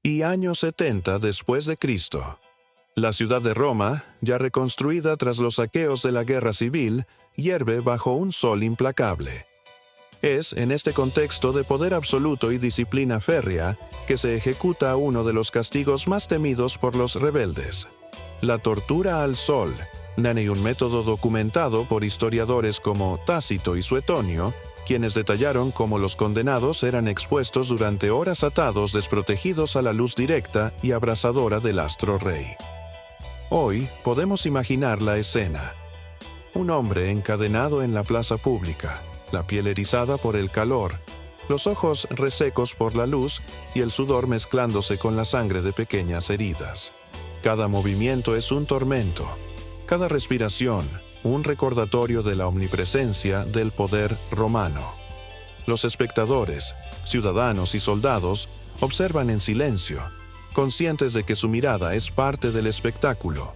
y año 70 después de Cristo. La ciudad de Roma, ya reconstruida tras los saqueos de la guerra civil, hierve bajo un sol implacable. Es en este contexto de poder absoluto y disciplina férrea que se ejecuta uno de los castigos más temidos por los rebeldes: la tortura al sol, un método documentado por historiadores como Tácito y Suetonio, quienes detallaron cómo los condenados eran expuestos durante horas atados desprotegidos a la luz directa y abrasadora del astro rey. Hoy podemos imaginar la escena: un hombre encadenado en la plaza pública, la piel erizada por el calor, los ojos resecos por la luz y el sudor mezclándose con la sangre de pequeñas heridas. Cada movimiento es un tormento, cada respiración un recordatorio de la omnipresencia del poder romano. Los espectadores, ciudadanos y soldados, observan en silencio, conscientes de que su mirada es parte del espectáculo.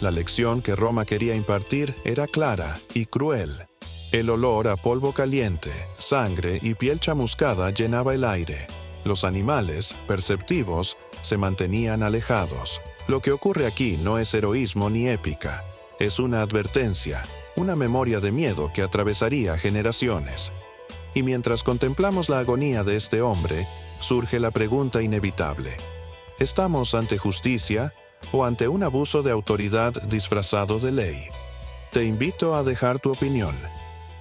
La lección que Roma quería impartir era clara y cruel. El olor a polvo caliente, sangre y piel chamuscada llenaba el aire. Los animales, perceptivos, se mantenían alejados. Lo que ocurre aquí no es heroísmo ni épica. Es una advertencia, una memoria de miedo que atravesaría generaciones. Y mientras contemplamos la agonía de este hombre, surge la pregunta inevitable: ¿estamos ante justicia o ante un abuso de autoridad disfrazado de ley? Te invito a dejar tu opinión.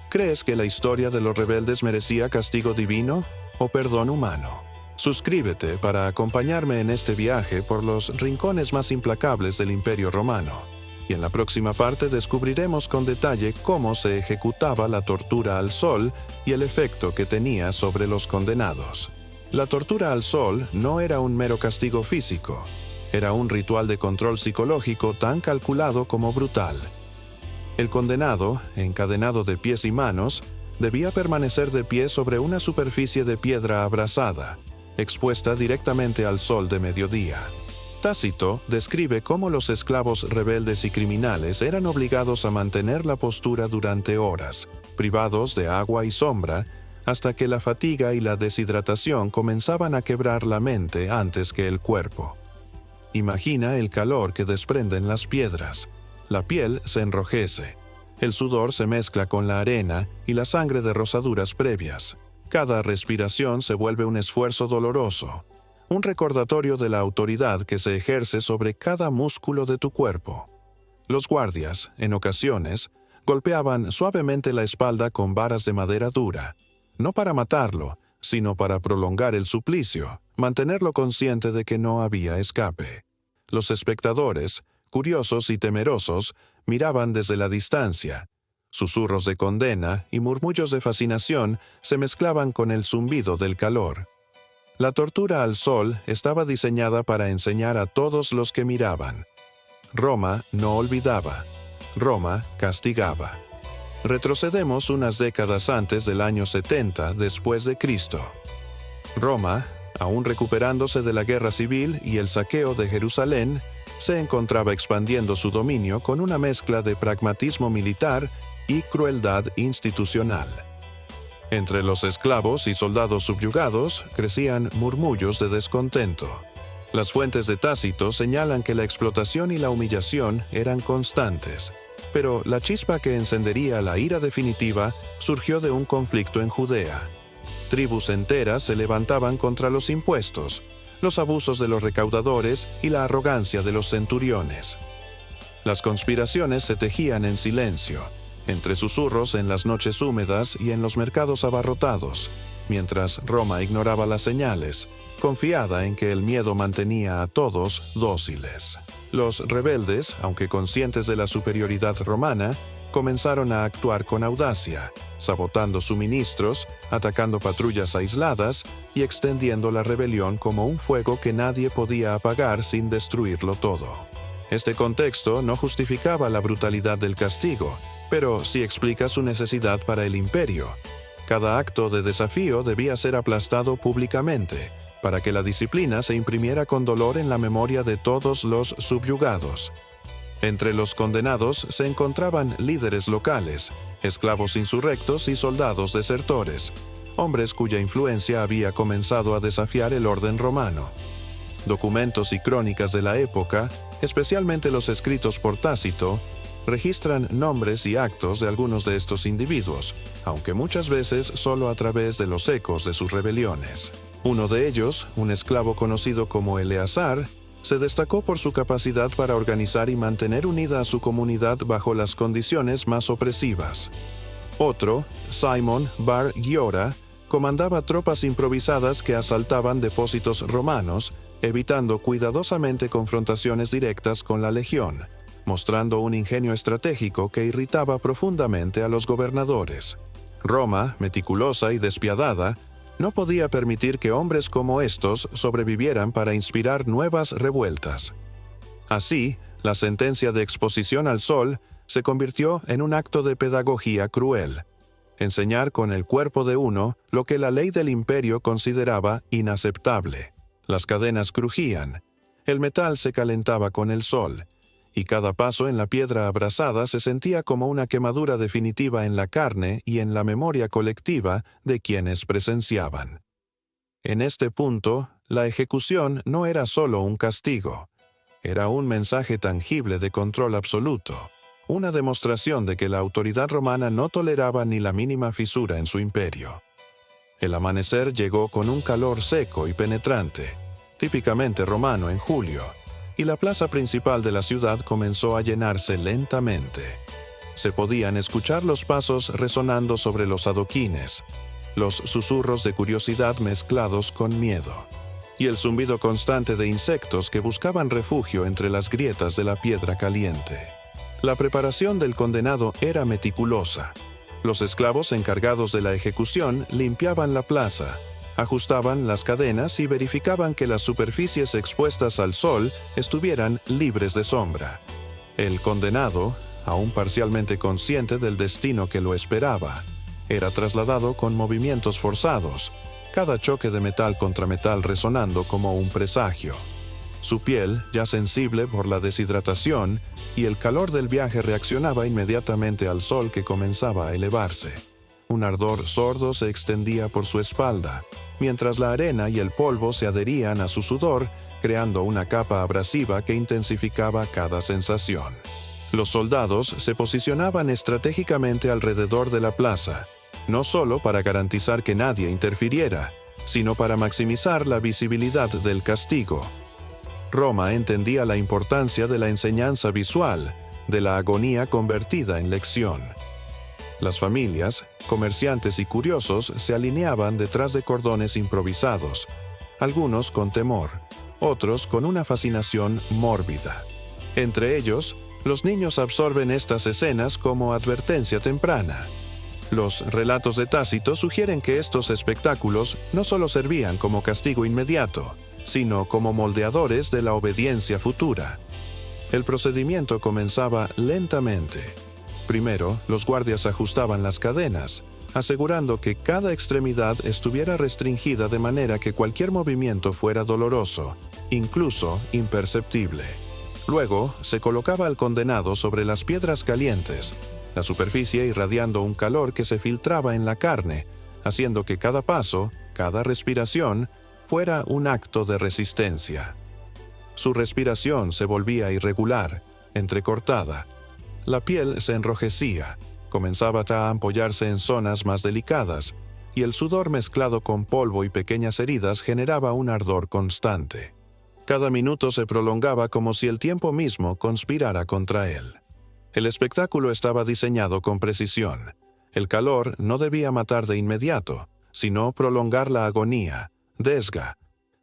¿Crees que la historia de los rebeldes merecía castigo divino o perdón humano? Suscríbete para acompañarme en este viaje por los rincones más implacables del Imperio Romano. Y en la próxima parte descubriremos con detalle cómo se ejecutaba la tortura al sol y el efecto que tenía sobre los condenados. La tortura al sol no era un mero castigo físico, era un ritual de control psicológico tan calculado como brutal. El condenado, encadenado de pies y manos, debía permanecer de pie sobre una superficie de piedra abrasada, expuesta directamente al sol de mediodía. Tácito describe cómo los esclavos rebeldes y criminales eran obligados a mantener la postura durante horas, privados de agua y sombra, hasta que la fatiga y la deshidratación comenzaban a quebrar la mente antes que el cuerpo. Imagina el calor que desprenden las piedras. La piel se enrojece, el sudor se mezcla con la arena y la sangre de rozaduras previas. Cada respiración se vuelve un esfuerzo doloroso, un recordatorio de la autoridad que se ejerce sobre cada músculo de tu cuerpo. Los guardias, en ocasiones, golpeaban suavemente la espalda con varas de madera dura, no para matarlo, sino para prolongar el suplicio, mantenerlo consciente de que no había escape. Los espectadores, curiosos y temerosos, miraban desde la distancia. Susurros de condena y murmullos de fascinación se mezclaban con el zumbido del calor. La tortura al sol estaba diseñada para enseñar a todos los que miraban. Roma no olvidaba. Roma castigaba. Retrocedemos unas décadas antes del año 70 después de Cristo. Roma, aún recuperándose de la guerra civil y el saqueo de Jerusalén, se encontraba expandiendo su dominio con una mezcla de pragmatismo militar y crueldad institucional. Entre los esclavos y soldados subyugados crecían murmullos de descontento. Las fuentes de Tácito señalan que la explotación y la humillación eran constantes, pero la chispa que encendería la ira definitiva surgió de un conflicto en Judea. Tribus enteras se levantaban contra los impuestos, los abusos de los recaudadores y la arrogancia de los centuriones. Las conspiraciones se tejían en silencio, entre susurros en las noches húmedas y en los mercados abarrotados, mientras Roma ignoraba las señales, confiada en que el miedo mantenía a todos dóciles. Los rebeldes, aunque conscientes de la superioridad romana, comenzaron a actuar con audacia, sabotando suministros, atacando patrullas aisladas y extendiendo la rebelión como un fuego que nadie podía apagar sin destruirlo todo. Este contexto no justificaba la brutalidad del castigo, pero sí explica su necesidad para el imperio. Cada acto de desafío debía ser aplastado públicamente, para que la disciplina se imprimiera con dolor en la memoria de todos los subyugados. Entre los condenados se encontraban líderes locales, esclavos insurrectos y soldados desertores, hombres cuya influencia había comenzado a desafiar el orden romano. Documentos y crónicas de la época, especialmente los escritos por Tácito, registran nombres y actos de algunos de estos individuos, aunque muchas veces solo a través de los ecos de sus rebeliones. Uno de ellos, un esclavo conocido como Eleazar, se destacó por su capacidad para organizar y mantener unida a su comunidad bajo las condiciones más opresivas. Otro, Simon Bar Giora, comandaba tropas improvisadas que asaltaban depósitos romanos, evitando cuidadosamente confrontaciones directas con la legión, mostrando un ingenio estratégico que irritaba profundamente a los gobernadores. Roma, meticulosa y despiadada, no podía permitir que hombres como estos sobrevivieran para inspirar nuevas revueltas. Así, la sentencia de exposición al sol se convirtió en un acto de pedagogía cruel: enseñar con el cuerpo de uno lo que la ley del imperio consideraba inaceptable. Las cadenas crujían, el metal se calentaba con el sol, y cada paso en la piedra abrasada se sentía como una quemadura definitiva en la carne y en la memoria colectiva de quienes presenciaban. En este punto, la ejecución no era solo un castigo, era un mensaje tangible de control absoluto, una demostración de que la autoridad romana no toleraba ni la mínima fisura en su imperio. El amanecer llegó con un calor seco y penetrante, típicamente romano en julio, y la plaza principal de la ciudad comenzó a llenarse lentamente. Se podían escuchar los pasos resonando sobre los adoquines, los susurros de curiosidad mezclados con miedo, y el zumbido constante de insectos que buscaban refugio entre las grietas de la piedra caliente. La preparación del condenado era meticulosa. Los esclavos encargados de la ejecución limpiaban la plaza, ajustaban las cadenas y verificaban que las superficies expuestas al sol estuvieran libres de sombra. El condenado, aún parcialmente consciente del destino que lo esperaba, era trasladado con movimientos forzados, cada choque de metal contra metal resonando como un presagio. Su piel, ya sensible por la deshidratación y el calor del viaje, reaccionaba inmediatamente al sol que comenzaba a elevarse. Un ardor sordo se extendía por su espalda, mientras la arena y el polvo se adherían a su sudor, creando una capa abrasiva que intensificaba cada sensación. Los soldados se posicionaban estratégicamente alrededor de la plaza, no solo para garantizar que nadie interfiriera, sino para maximizar la visibilidad del castigo. Roma entendía la importancia de la enseñanza visual, de la agonía convertida en lección. Las familias, comerciantes y curiosos se alineaban detrás de cordones improvisados, algunos con temor, otros con una fascinación mórbida. Entre ellos, los niños absorben estas escenas como advertencia temprana. Los relatos de Tácito sugieren que estos espectáculos no solo servían como castigo inmediato, sino como moldeadores de la obediencia futura. El procedimiento comenzaba lentamente. Primero, los guardias ajustaban las cadenas, asegurando que cada extremidad estuviera restringida de manera que cualquier movimiento fuera doloroso, incluso imperceptible. Luego, se colocaba al condenado sobre las piedras calientes, la superficie irradiando un calor que se filtraba en la carne, haciendo que cada paso, cada respiración, fuera un acto de resistencia. Su respiración se volvía irregular, entrecortada. La piel se enrojecía, comenzaba a ampollarse en zonas más delicadas, y el sudor mezclado con polvo y pequeñas heridas generaba un ardor constante. Cada minuto se prolongaba como si el tiempo mismo conspirara contra él. El espectáculo estaba diseñado con precisión. El calor no debía matar de inmediato, sino prolongar la agonía, desga.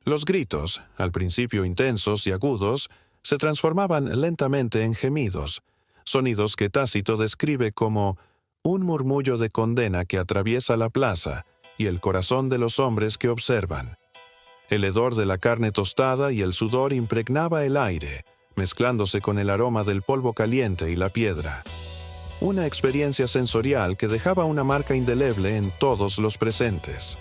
Los gritos, al principio intensos y agudos, se transformaban lentamente en gemidos, sonidos que Tácito describe como un murmullo de condena que atraviesa la plaza y el corazón de los hombres que observan. El hedor de la carne tostada y el sudor impregnaba el aire, mezclándose con el aroma del polvo caliente y la piedra. Una experiencia sensorial que dejaba una marca indeleble en todos los presentes.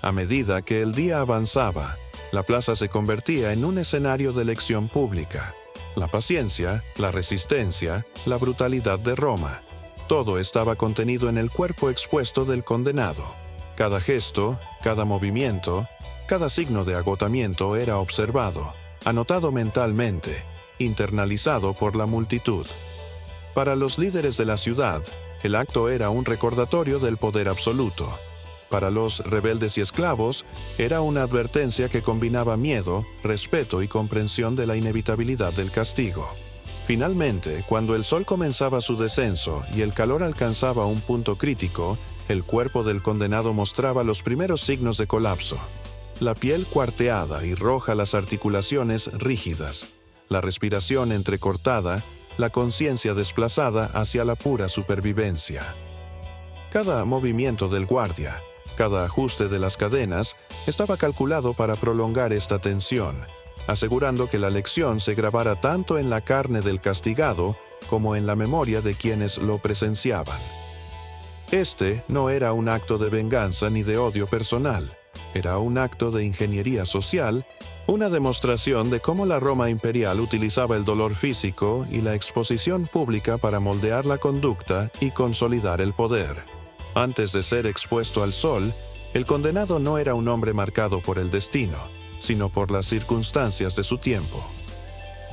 A medida que el día avanzaba, la plaza se convertía en un escenario de lección pública. La paciencia, la resistencia, la brutalidad de Roma. Todo estaba contenido en el cuerpo expuesto del condenado. Cada gesto, cada movimiento, Cada signo de agotamiento era observado, anotado mentalmente, internalizado por la multitud. Para los líderes de la ciudad, el acto era un recordatorio del poder absoluto. Para los rebeldes y esclavos, era una advertencia que combinaba miedo, respeto y comprensión de la inevitabilidad del castigo. Finalmente, cuando el sol comenzaba su descenso y el calor alcanzaba un punto crítico, el cuerpo del condenado mostraba los primeros signos de colapso. La piel cuarteada y roja, las articulaciones rígidas, la respiración entrecortada, la conciencia desplazada hacia la pura supervivencia. Cada movimiento del guardia, cada ajuste de las cadenas, estaba calculado para prolongar esta tensión, asegurando que la lección se grabara tanto en la carne del castigado como en la memoria de quienes lo presenciaban. Este no era un acto de venganza ni de odio personal, era un acto de ingeniería social, una demostración de cómo la Roma imperial utilizaba el dolor físico y la exposición pública para moldear la conducta y consolidar el poder. Antes de ser expuesto al sol, el condenado no era un hombre marcado por el destino, sino por las circunstancias de su tiempo.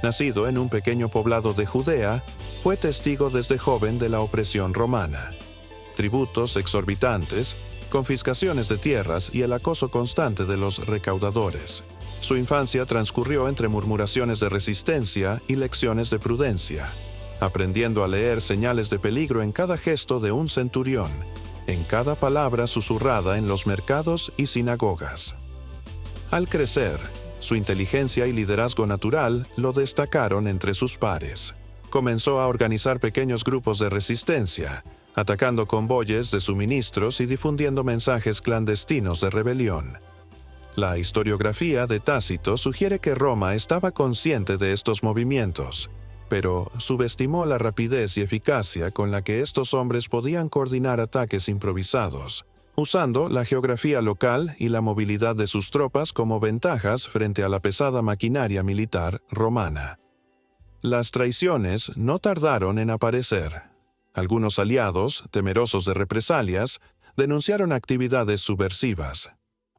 Nacido en un pequeño poblado de Judea, fue testigo desde joven de la opresión romana. Tributos exorbitantes, confiscaciones de tierras y el acoso constante de los recaudadores. Su infancia transcurrió entre murmuraciones de resistencia y lecciones de prudencia, aprendiendo a leer señales de peligro en cada gesto de un centurión, en cada palabra susurrada en los mercados y sinagogas. Al crecer, su inteligencia y liderazgo natural lo destacaron entre sus pares. Comenzó a organizar pequeños grupos de resistencia, atacando convoyes de suministros y difundiendo mensajes clandestinos de rebelión. La historiografía de Tácito sugiere que Roma estaba consciente de estos movimientos, pero subestimó la rapidez y eficacia con la que estos hombres podían coordinar ataques improvisados, usando la geografía local y la movilidad de sus tropas como ventajas frente a la pesada maquinaria militar romana. Las traiciones no tardaron en aparecer. Algunos aliados, temerosos de represalias, denunciaron actividades subversivas.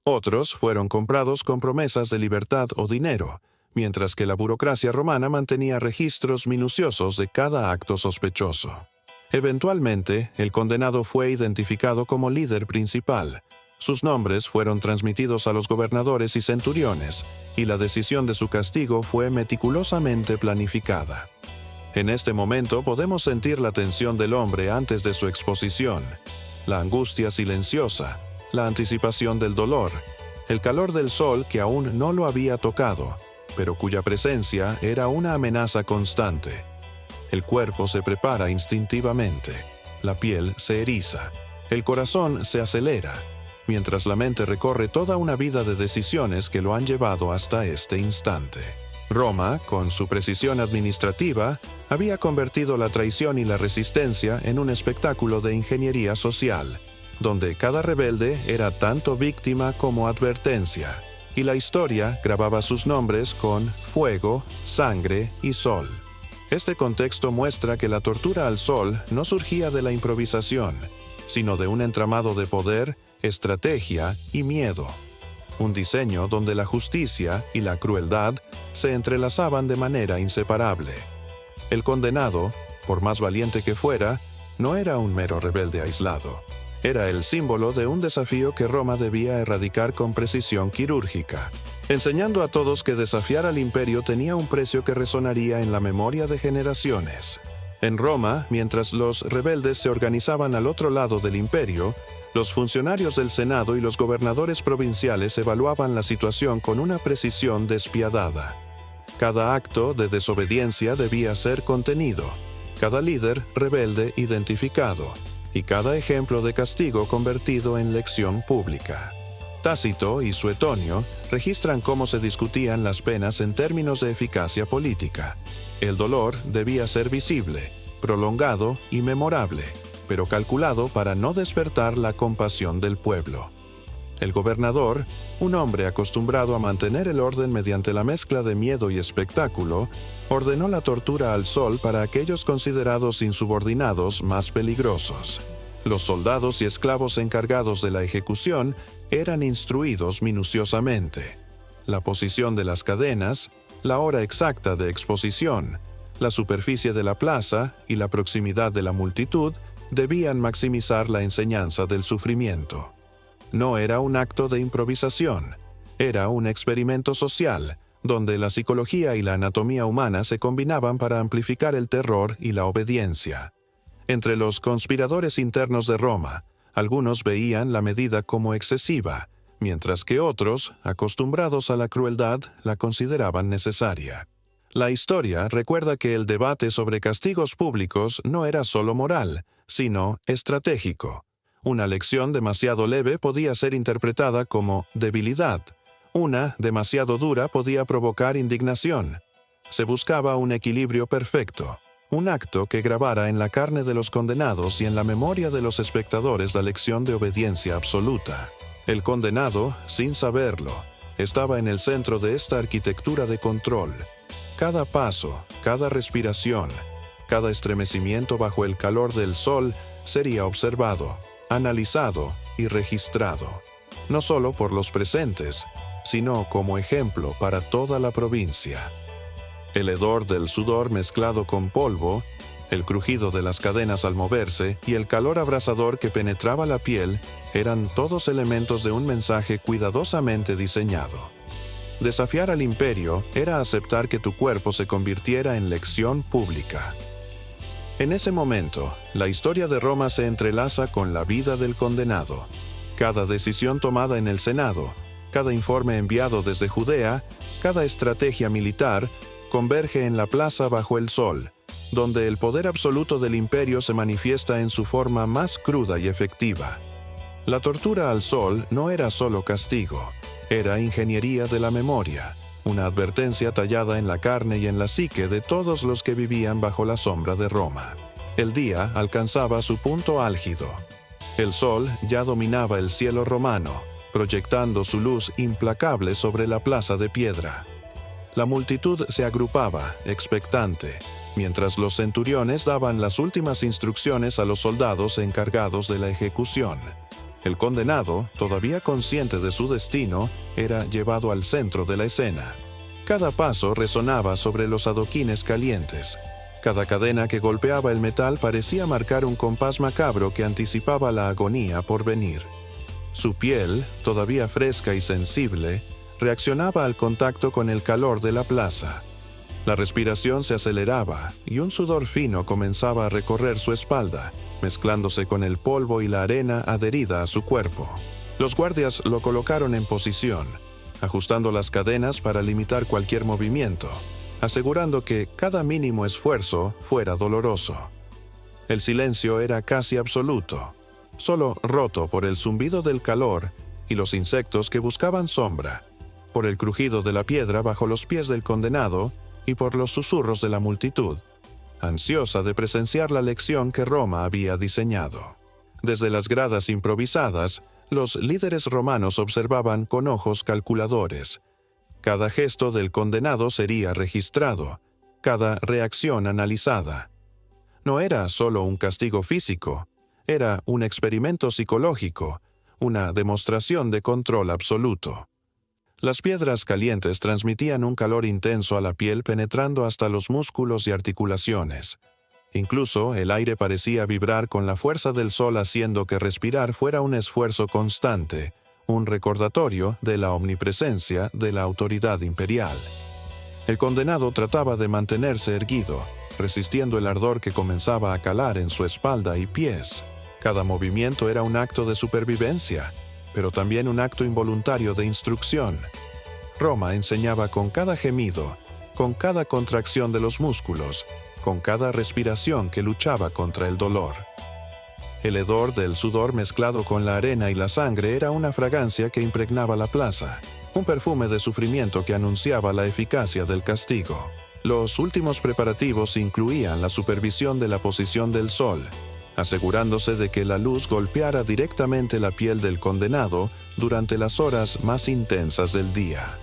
Otros fueron comprados con promesas de libertad o dinero, mientras que la burocracia romana mantenía registros minuciosos de cada acto sospechoso. Eventualmente, el condenado fue identificado como líder principal. Sus nombres fueron transmitidos a los gobernadores y centuriones, y la decisión de su castigo fue meticulosamente planificada. En este momento podemos sentir la tensión del hombre antes de su exposición, la angustia silenciosa, la anticipación del dolor, el calor del sol que aún no lo había tocado, pero cuya presencia era una amenaza constante. El cuerpo se prepara instintivamente, la piel se eriza, el corazón se acelera, mientras la mente recorre toda una vida de decisiones que lo han llevado hasta este instante. Roma, con su precisión administrativa, había convertido la traición y la resistencia en un espectáculo de ingeniería social, donde cada rebelde era tanto víctima como advertencia, y la historia grababa sus nombres con fuego, sangre y sol. Este contexto muestra que la tortura al sol no surgía de la improvisación, sino de un entramado de poder, estrategia y miedo. Un diseño donde la justicia y la crueldad se entrelazaban de manera inseparable. El condenado, por más valiente que fuera, no era un mero rebelde aislado. Era el símbolo de un desafío que Roma debía erradicar con precisión quirúrgica, enseñando a todos que desafiar al imperio tenía un precio que resonaría en la memoria de generaciones. En Roma, mientras los rebeldes se organizaban al otro lado del imperio, los funcionarios del Senado y los gobernadores provinciales evaluaban la situación con una precisión despiadada. Cada acto de desobediencia debía ser contenido, cada líder rebelde identificado, y cada ejemplo de castigo convertido en lección pública. Tácito y Suetonio registran cómo se discutían las penas en términos de eficacia política. El dolor debía ser visible, prolongado y memorable, pero calculado para no despertar la compasión del pueblo. El gobernador, un hombre acostumbrado a mantener el orden mediante la mezcla de miedo y espectáculo, ordenó la tortura al sol para aquellos considerados insubordinados más peligrosos. Los soldados y esclavos encargados de la ejecución eran instruidos minuciosamente. La posición de las cadenas, la hora exacta de exposición, la superficie de la plaza y la proximidad de la multitud debían maximizar la enseñanza del sufrimiento. No era un acto de improvisación, era un experimento social, donde la psicología y la anatomía humana se combinaban para amplificar el terror y la obediencia. Entre los conspiradores internos de Roma, algunos veían la medida como excesiva, mientras que otros, acostumbrados a la crueldad, la consideraban necesaria. La historia recuerda que el debate sobre castigos públicos no era solo moral, sino estratégico. Una lección demasiado leve podía ser interpretada como debilidad. Una demasiado dura podía provocar indignación. Se buscaba un equilibrio perfecto, un acto que grabara en la carne de los condenados y en la memoria de los espectadores la lección de obediencia absoluta. El condenado, sin saberlo, estaba en el centro de esta arquitectura de control. Cada paso, cada respiración, cada estremecimiento bajo el calor del sol sería observado, analizado y registrado, no solo por los presentes, sino como ejemplo para toda la provincia. El hedor del sudor mezclado con polvo, el crujido de las cadenas al moverse y el calor abrasador que penetraba la piel eran todos elementos de un mensaje cuidadosamente diseñado. Desafiar al imperio era aceptar que tu cuerpo se convirtiera en lección pública. En ese momento, la historia de Roma se entrelaza con la vida del condenado. Cada decisión tomada en el Senado, cada informe enviado desde Judea, cada estrategia militar, converge en la plaza bajo el sol, donde el poder absoluto del imperio se manifiesta en su forma más cruda y efectiva. La tortura al sol no era solo castigo, era ingeniería de la memoria, una advertencia tallada en la carne y en la psique de todos los que vivían bajo la sombra de Roma. El día alcanzaba su punto álgido. El sol ya dominaba el cielo romano, proyectando su luz implacable sobre la plaza de piedra. La multitud se agrupaba, expectante, mientras los centuriones daban las últimas instrucciones a los soldados encargados de la ejecución. El condenado, todavía consciente de su destino, era llevado al centro de la escena. Cada paso resonaba sobre los adoquines calientes. Cada cadena que golpeaba el metal parecía marcar un compás macabro que anticipaba la agonía por venir. Su piel, todavía fresca y sensible, reaccionaba al contacto con el calor de la plaza. La respiración se aceleraba y un sudor fino comenzaba a recorrer su espalda, mezclándose con el polvo y la arena adherida a su cuerpo. Los guardias lo colocaron en posición, ajustando las cadenas para limitar cualquier movimiento, asegurando que cada mínimo esfuerzo fuera doloroso. El silencio era casi absoluto, solo roto por el zumbido del calor y los insectos que buscaban sombra, por el crujido de la piedra bajo los pies del condenado y por los susurros de la multitud, ansiosa de presenciar la lección que Roma había diseñado. Desde las gradas improvisadas, los líderes romanos observaban con ojos calculadores. Cada gesto del condenado sería registrado, cada reacción analizada. No era solo un castigo físico, era un experimento psicológico, una demostración de control absoluto. Las piedras calientes transmitían un calor intenso a la piel penetrando hasta los músculos y articulaciones. Incluso el aire parecía vibrar con la fuerza del sol haciendo que respirar fuera un esfuerzo constante, un recordatorio de la omnipresencia de la autoridad imperial. El condenado trataba de mantenerse erguido, resistiendo el ardor que comenzaba a calar en su espalda y pies. Cada movimiento era un acto de supervivencia, pero también un acto involuntario de instrucción. Roma enseñaba con cada gemido, con cada contracción de los músculos, con cada respiración que luchaba contra el dolor. El hedor del sudor mezclado con la arena y la sangre era una fragancia que impregnaba la plaza, un perfume de sufrimiento que anunciaba la eficacia del castigo. Los últimos preparativos incluían la supervisión de la posición del sol, asegurándose de que la luz golpeara directamente la piel del condenado durante las horas más intensas del día.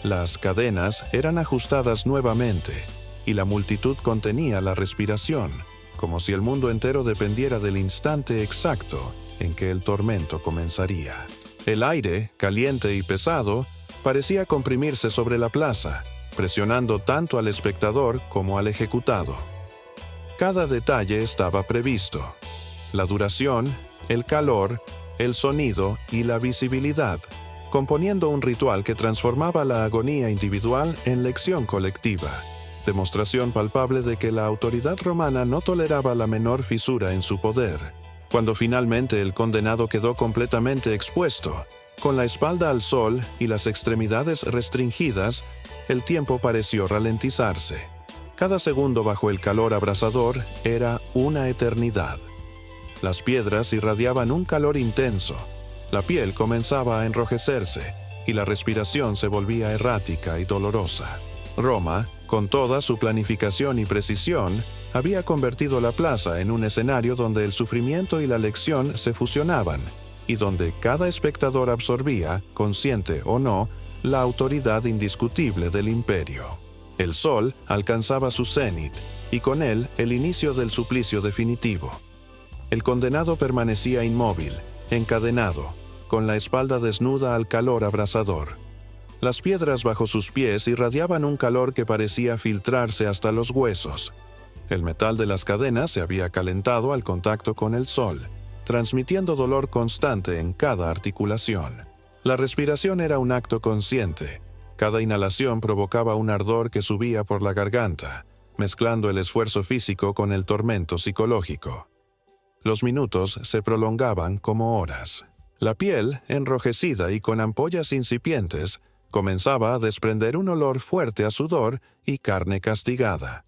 Las cadenas eran ajustadas nuevamente, y la multitud contenía la respiración, como si el mundo entero dependiera del instante exacto en que el tormento comenzaría. El aire, caliente y pesado, parecía comprimirse sobre la plaza, presionando tanto al espectador como al ejecutado. Cada detalle estaba previsto: la duración, el calor, el sonido y la visibilidad, componiendo un ritual que transformaba la agonía individual en lección colectiva, demostración palpable de que la autoridad romana no toleraba la menor fisura en su poder. Cuando finalmente el condenado quedó completamente expuesto, con la espalda al sol y las extremidades restringidas, el tiempo pareció ralentizarse. Cada segundo bajo el calor abrasador era una eternidad. Las piedras irradiaban un calor intenso, la piel comenzaba a enrojecerse y la respiración se volvía errática y dolorosa. Roma, con toda su planificación y precisión, había convertido la plaza en un escenario donde el sufrimiento y la lección se fusionaban, y donde cada espectador absorbía, consciente o no, la autoridad indiscutible del imperio. El sol alcanzaba su cenit, y con él el inicio del suplicio definitivo. El condenado permanecía inmóvil, encadenado, con la espalda desnuda al calor abrasador. Las piedras bajo sus pies irradiaban un calor que parecía filtrarse hasta los huesos. El metal de las cadenas se había calentado al contacto con el sol, transmitiendo dolor constante en cada articulación. La respiración era un acto consciente. Cada inhalación provocaba un ardor que subía por la garganta, mezclando el esfuerzo físico con el tormento psicológico. Los minutos se prolongaban como horas. La piel, enrojecida y con ampollas incipientes, comenzaba a desprender un olor fuerte a sudor y carne castigada.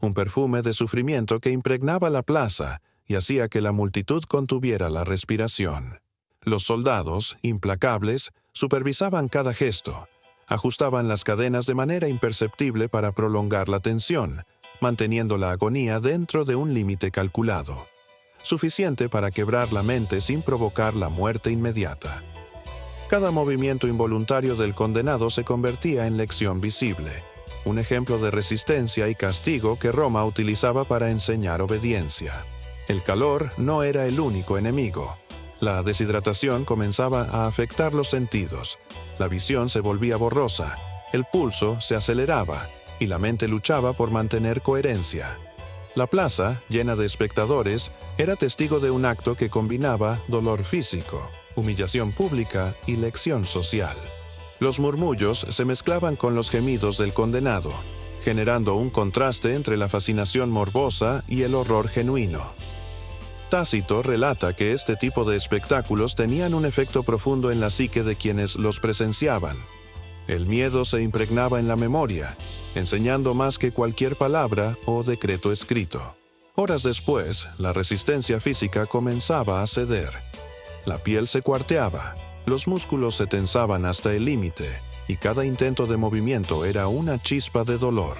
Un perfume de sufrimiento que impregnaba la plaza y hacía que la multitud contuviera la respiración. Los soldados, implacables, supervisaban cada gesto, ajustaban las cadenas de manera imperceptible para prolongar la tensión, manteniendo la agonía dentro de un límite calculado, suficiente para quebrar la mente sin provocar la muerte inmediata. Cada movimiento involuntario del condenado se convertía en lección visible, un ejemplo de resistencia y castigo que Roma utilizaba para enseñar obediencia. El calor no era el único enemigo. La deshidratación comenzaba a afectar los sentidos, la visión se volvía borrosa, el pulso se aceleraba y la mente luchaba por mantener coherencia. La plaza, llena de espectadores, era testigo de un acto que combinaba dolor físico, humillación pública y lección social. Los murmullos se mezclaban con los gemidos del condenado, generando un contraste entre la fascinación morbosa y el horror genuino. Tácito relata que este tipo de espectáculos tenían un efecto profundo en la psique de quienes los presenciaban. El miedo se impregnaba en la memoria, enseñando más que cualquier palabra o decreto escrito. Horas después, la resistencia física comenzaba a ceder. La piel se cuarteaba, los músculos se tensaban hasta el límite, y cada intento de movimiento era una chispa de dolor.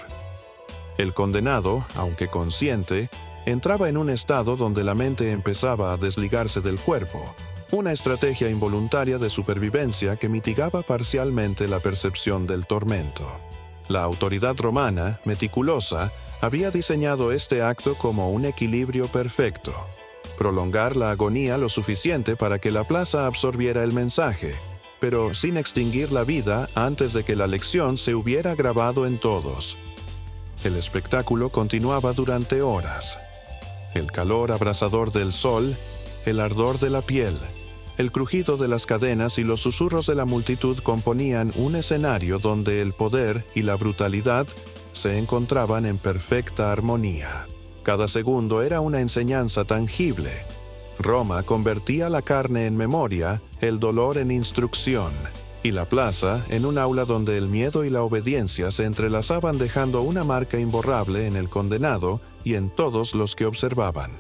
El condenado, aunque consciente, entraba en un estado donde la mente empezaba a desligarse del cuerpo, una estrategia involuntaria de supervivencia que mitigaba parcialmente la percepción del tormento. La autoridad romana, meticulosa, había diseñado este acto como un equilibrio perfecto: prolongar la agonía lo suficiente para que la plaza absorbiera el mensaje, pero sin extinguir la vida antes de que la lección se hubiera grabado en todos. El espectáculo continuaba durante horas. El calor abrasador del sol, el ardor de la piel, el crujido de las cadenas y los susurros de la multitud componían un escenario donde el poder y la brutalidad se encontraban en perfecta armonía. Cada segundo era una enseñanza tangible. Roma convertía la carne en memoria, el dolor en instrucción, y la plaza en un aula donde el miedo y la obediencia se entrelazaban, dejando una marca imborrable en el condenado y en todos los que observaban.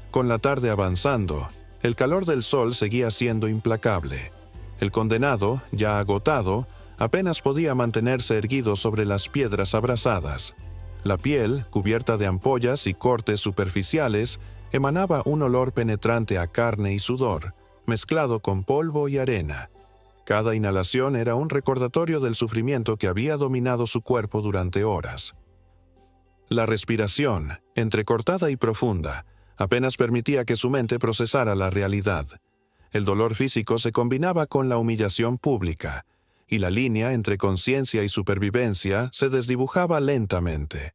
Con la tarde avanzando, el calor del sol seguía siendo implacable. El condenado, ya agotado, apenas podía mantenerse erguido sobre las piedras abrasadas. La piel, cubierta de ampollas y cortes superficiales, emanaba un olor penetrante a carne y sudor, mezclado con polvo y arena. Cada inhalación era un recordatorio del sufrimiento que había dominado su cuerpo durante horas. La respiración, entrecortada y profunda, apenas permitía que su mente procesara la realidad. El dolor físico se combinaba con la humillación pública, y la línea entre conciencia y supervivencia se desdibujaba lentamente.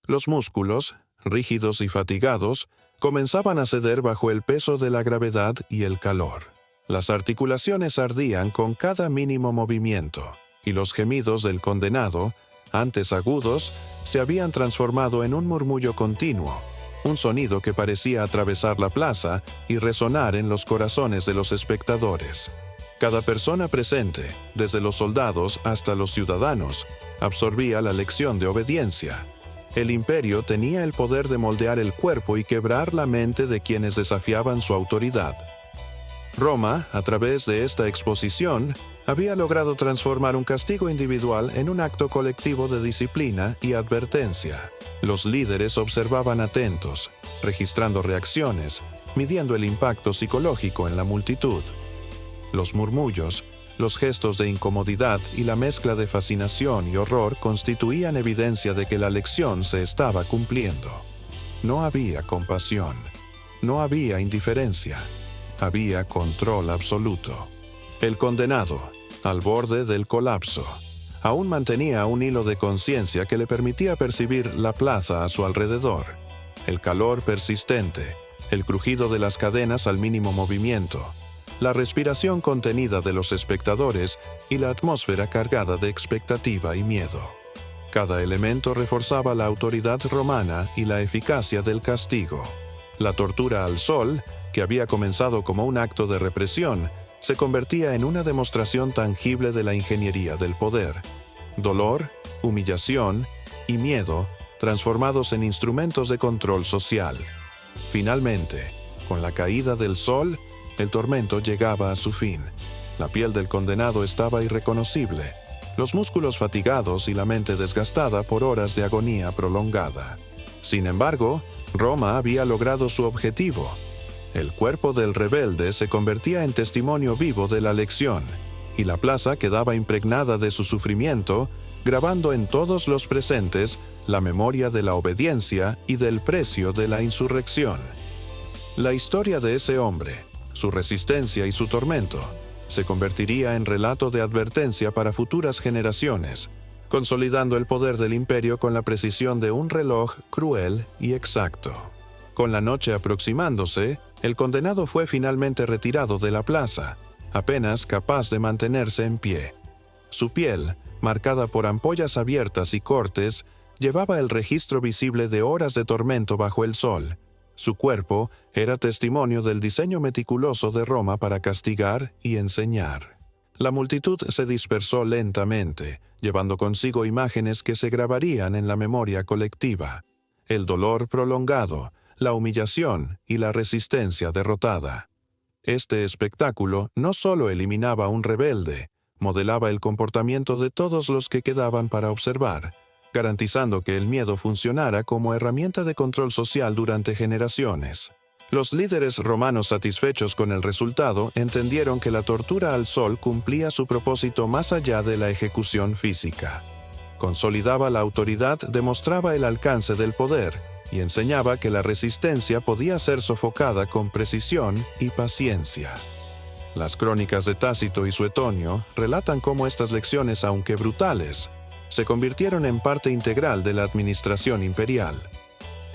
Los músculos, rígidos y fatigados, comenzaban a ceder bajo el peso de la gravedad y el calor. Las articulaciones ardían con cada mínimo movimiento, y los gemidos del condenado, antes agudos, se habían transformado en un murmullo continuo, un sonido que parecía atravesar la plaza y resonar en los corazones de los espectadores. Cada persona presente, desde los soldados hasta los ciudadanos, absorbía la lección de obediencia. El imperio tenía el poder de moldear el cuerpo y quebrar la mente de quienes desafiaban su autoridad. Roma, a través de esta exposición, había logrado transformar un castigo individual en un acto colectivo de disciplina y advertencia. Los líderes observaban atentos, registrando reacciones, midiendo el impacto psicológico en la multitud. Los murmullos, los gestos de incomodidad y la mezcla de fascinación y horror constituían evidencia de que la lección se estaba cumpliendo. No había compasión, no había indiferencia, había control absoluto. El condenado, al borde del colapso, aún mantenía un hilo de conciencia que le permitía percibir la plaza a su alrededor, el calor persistente, el crujido de las cadenas al mínimo movimiento, la respiración contenida de los espectadores y la atmósfera cargada de expectativa y miedo. Cada elemento reforzaba la autoridad romana y la eficacia del castigo. La tortura al sol, que había comenzado como un acto de represión, se convertía en una demostración tangible de la ingeniería del poder. Dolor, humillación y miedo transformados en instrumentos de control social. Finalmente, con la caída del sol, el tormento llegaba a su fin. La piel del condenado estaba irreconocible, los músculos fatigados y la mente desgastada por horas de agonía prolongada. Sin embargo, Roma había logrado su objetivo. El cuerpo del rebelde se convertía en testimonio vivo de la lección, y la plaza quedaba impregnada de su sufrimiento, grabando en todos los presentes la memoria de la obediencia y del precio de la insurrección. La historia de ese hombre, su resistencia y su tormento, se convertiría en relato de advertencia para futuras generaciones, consolidando el poder del imperio con la precisión de un reloj cruel y exacto. Con la noche aproximándose, el condenado fue finalmente retirado de la plaza, apenas capaz de mantenerse en pie. Su piel, marcada por ampollas abiertas y cortes, llevaba el registro visible de horas de tormento bajo el sol. Su cuerpo era testimonio del diseño meticuloso de Roma para castigar y enseñar. La multitud se dispersó lentamente, llevando consigo imágenes que se grabarían en la memoria colectiva. El dolor prolongado, la humillación y la resistencia derrotada. Este espectáculo no solo eliminaba a un rebelde, modelaba el comportamiento de todos los que quedaban para observar, garantizando que el miedo funcionara como herramienta de control social durante generaciones. Los líderes romanos satisfechos con el resultado entendieron que la tortura al sol cumplía su propósito más allá de la ejecución física. Consolidaba la autoridad, demostraba el alcance del poder y enseñaba que la resistencia podía ser sofocada con precisión y paciencia. Las crónicas de Tácito y Suetonio relatan cómo estas lecciones, aunque brutales, se convirtieron en parte integral de la administración imperial.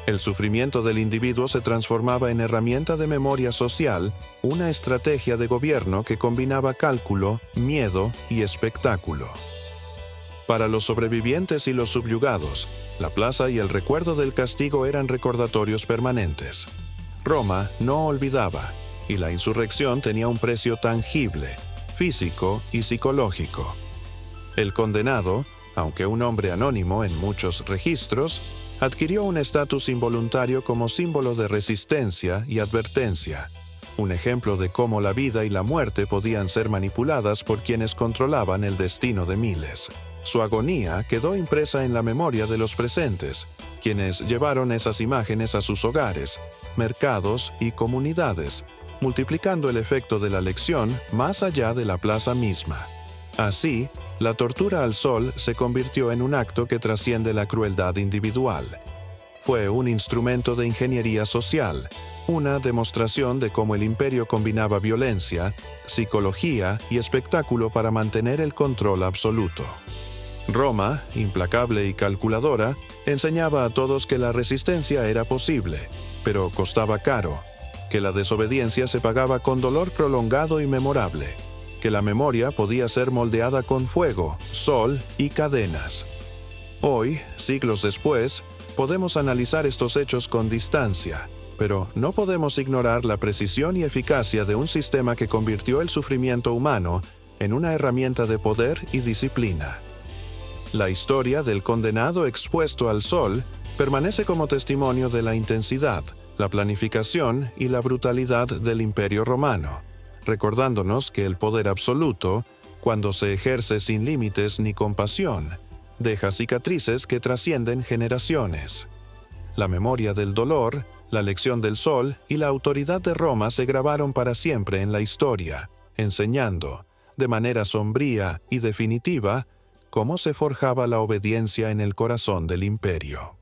El sufrimiento del individuo se transformaba en herramienta de memoria social, una estrategia de gobierno que combinaba cálculo, miedo y espectáculo. Para los sobrevivientes y los subyugados, la plaza y el recuerdo del castigo eran recordatorios permanentes. Roma no olvidaba, y la insurrección tenía un precio tangible, físico y psicológico. El condenado, aunque un hombre anónimo en muchos registros, adquirió un estatus involuntario como símbolo de resistencia y advertencia, un ejemplo de cómo la vida y la muerte podían ser manipuladas por quienes controlaban el destino de miles. Su agonía quedó impresa en la memoria de los presentes, quienes llevaron esas imágenes a sus hogares, mercados y comunidades, multiplicando el efecto de la lección más allá de la plaza misma. Así, la tortura al sol se convirtió en un acto que trasciende la crueldad individual. Fue un instrumento de ingeniería social, una demostración de cómo el imperio combinaba violencia, psicología y espectáculo para mantener el control absoluto. Roma, implacable y calculadora, enseñaba a todos que la resistencia era posible, pero costaba caro, que la desobediencia se pagaba con dolor prolongado y memorable, que la memoria podía ser moldeada con fuego, sol y cadenas. Hoy, siglos después, podemos analizar estos hechos con distancia, pero no podemos ignorar la precisión y eficacia de un sistema que convirtió el sufrimiento humano en una herramienta de poder y disciplina. La historia del condenado expuesto al sol permanece como testimonio de la intensidad, la planificación y la brutalidad del Imperio Romano, recordándonos que el poder absoluto, cuando se ejerce sin límites ni compasión, deja cicatrices que trascienden generaciones. La memoria del dolor, la lección del sol y la autoridad de Roma se grabaron para siempre en la historia, enseñando, de manera sombría y definitiva, cómo se forjaba la obediencia en el corazón del imperio.